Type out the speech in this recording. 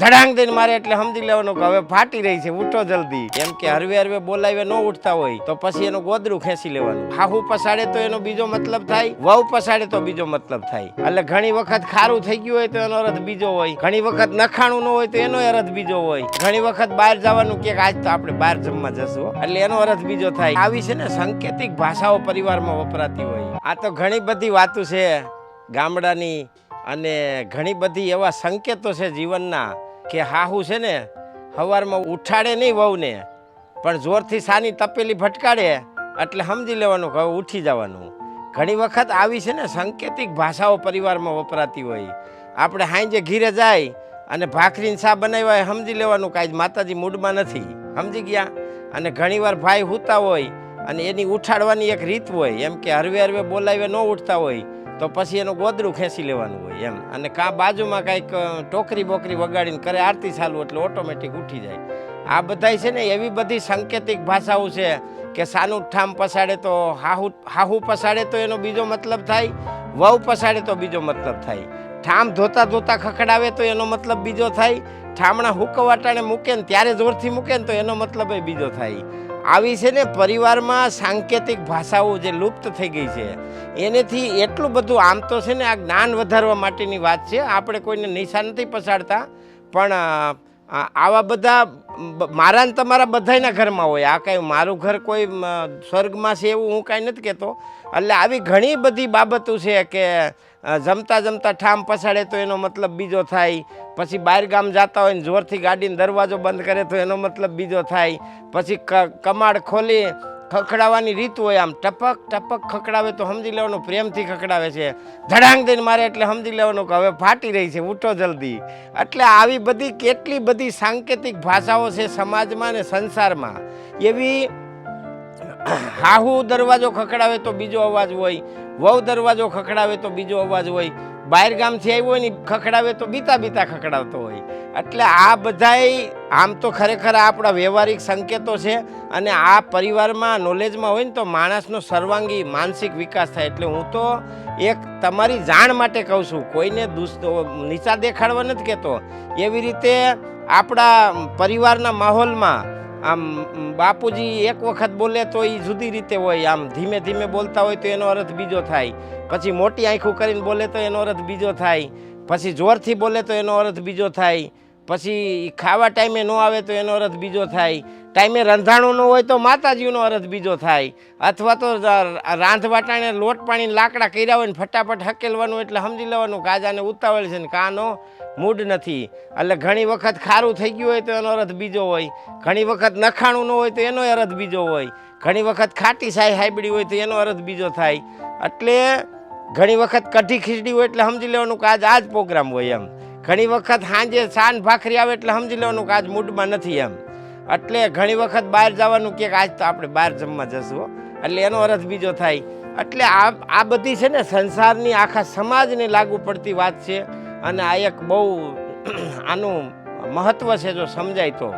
ધડાંગ દઈને મારે એટલે સમજી લેવાનું કે હવે ફાટી રહી છે, ઉઠો જલ્દી. એમ કે હરવે હરવે બોલાવે ન ઉઠતા હોય તો પછી એનું ગોદડું ખેંચી લેવાનું. હાહુ પસાડે તો એનો બીજો મતલબ થાય, વહુ પસાડે તો બીજો મતલબ થાય. એટલે ઘણી વખત ખારું થઈ ગયું હોય તો એનો અર્થ બીજો હોય, ઘણી વખત નખાણું ન હોય તો એનો અર્થ બીજો હોય, ઘણી વખત બહાર જવાનું કે આજ તો આપણે બહાર જમવા જશું એટલે એનો અર્થ બીજો થાય. આવી છે ને સાંકેતિક ભાષાઓ પરિવારમાં વપરાતી હોય. આ તો ઘણી બધી વાતો છે ગામડાની, અને ઘણી બધી એવા સંકેતો છે જીવનના કે હાહુ છે ને સવારમાં ઉઠાડે નહીં વહુને, પણ જોરથી સાની તપેલી ભટકાડે એટલે સમજી લેવાનું કે હવે ઉઠી જવાનું. ઘણી વખત આવી છે ને સાંકેતિક ભાષાઓ પરિવારમાં વપરાતી હોય. આપણે હાંજે ઘીરે જાય અને ભાખરીને શા બનાવ્યા હોય સમજી લેવાનું કે આજ માતાજી મૂડમાં નથી, સમજી ગયા. અને ઘણીવાર ભાઈ સૂતા હોય અને એની ઉઠાડવાની એક રીત હોય, એમ કે હરવે હરવે બોલાવે ન ઉઠતા હોય તો પછી એનું ગોદડું ખેંચી લેવાનું હોય એમ. અને કાં બાજુમાં કાંઈક ટોકરી બોકરી વગાડીને કરે આરતી ચાલુ એટલે ઓટોમેટિક ઉઠી જાય. આ બધાય છે ને એવી બધી સાંકેતિક ભાષાઓ છે કે સાનું ઠામ પસાડે તો હાહુ પસાડે તો એનો બીજો મતલબ થાય, વહુ પસાડે તો બીજો મતલબ થાય, ઠામ ધોતા ધોતા ખખડાવે તો એનો મતલબ બીજો થાય, ઠામણા હુકવાટાણે મૂકે ને ત્યારે જોરથી મૂકે ને તો એનો મતલબ એ બીજો થાય. આવી છે ને પરિવારમાં સાંકેતિક ભાષાઓ જે લુપ્ત થઈ ગઈ છે, એનેથી એટલું બધું આમ તો છે ને આ જ્ઞાન વધારવા માટેની વાત છે, આપણે કોઈને નિશા નથી પસાડતા, પણ આવા બધા મારા ને તમારા બધાના ઘરમાં હોય. આ કાંઈ મારું ઘર કોઈ સ્વર્ગમાં છે એવું હું કાંઈ નથી કહેતો. એટલે આવી ઘણી બધી બાબતો છે કે જમતા જમતા ઠામ પસાડે તો એનો મતલબ બીજો થાય, પછી બહાર ગામ જતા હોય ને જોરથી ગાડીનો દરવાજો બંધ કરે તો એનો મતલબ બીજો થાય, પછી કમાડ ખોલી ખખડાવવાની રીત હોય, આમ ટપક ટપક ખખડાવે તો સમજી લેવાનું પ્રેમથી ખખડાવે છે, ધડાંગ દઈને મારે એટલે સમજી લેવાનું કે હવે ફાટી રહી છે, ઉઠો જલ્દી. એટલે આવી બધી કેટલી બધી સાંકેતિક ભાષાઓ છે સમાજમાં ને સંસારમાં. એવી હાહુ દરવાજો ખખડાવે તો બીજો અવાજ હોય, વહુ દરવાજો ખખડાવે તો બીજો અવાજ હોય, બહાર ગામથી આવ્યો હોય ને ખખડાવે તો બીતા બીતા ખખડાવતો હોય. એટલે આ બધાય આમ તો ખરેખર આપણા વ્યવહારિક સંકેતો છે, અને આ પરિવારમાં નોલેજમાં હોય ને તો માણસનો સર્વાંગી માનસિક વિકાસ થાય. એટલે હું તો એક તમારી જાણ માટે કહું છું, કોઈને નીચા દેખાડવા નથી કહેતો. એવી રીતે આપણા પરિવારના માહોલમાં આમ બાપુજી એક વખત બોલે તો એ જુદી રીતે હોય, આમ ધીમે ધીમે બોલતા હોય તો એનો અર્થ બીજો થાય, પછી મોટી આંખું કરીને બોલે તો એનો અર્થ બીજો થાય, પછી જોરથી બોલે તો એનો અર્થ બીજો થાય, પછી ખાવા ટાઈમે ન આવે તો એનો અર્થ બીજો થાય, ટાઈમે રંધાણું ન હોય તો માતાજીનો અર્થ બીજો થાય, અથવા તો રાંધવાટાણે લોટ પાણી લાકડા કર્યા હોય ને ફટાફટ હકેલવાનું એટલે સમજી લેવાનું કે આજાને ઉતાવળ છે ને કાનો મૂડ નથી. એટલે ઘણી વખત ખારું થઈ ગયું હોય તો એનો અર્થ બીજો હોય, ઘણી વખત નખાણું ન હોય તો એનો અર્થ બીજો હોય, ઘણી વખત ખાટી સાઈ હાઈબડી હોય તો એનો અર્થ બીજો થાય. એટલે ઘણી વખત કઢી ખીચડી હોય એટલે સમજી લેવાનું કે આજ પ્રોગ્રામ હોય એમ, ઘણી વખત સાંજે સાન ભાખરી આવે એટલે સમજી લેવાનું કે આજ મૂડમાં નથી એમ. એટલે ઘણી વખત બહાર જવાનું કે આજ તો આપણે બહાર જમવા જશું એટલે એનો અર્થ બીજો થાય. એટલે આ બધી છે ને સંસારની આખા સમાજને લાગુ પડતી વાત છે, અને આ એક બહુ આનું મહત્વ છે જો સમજાય તો.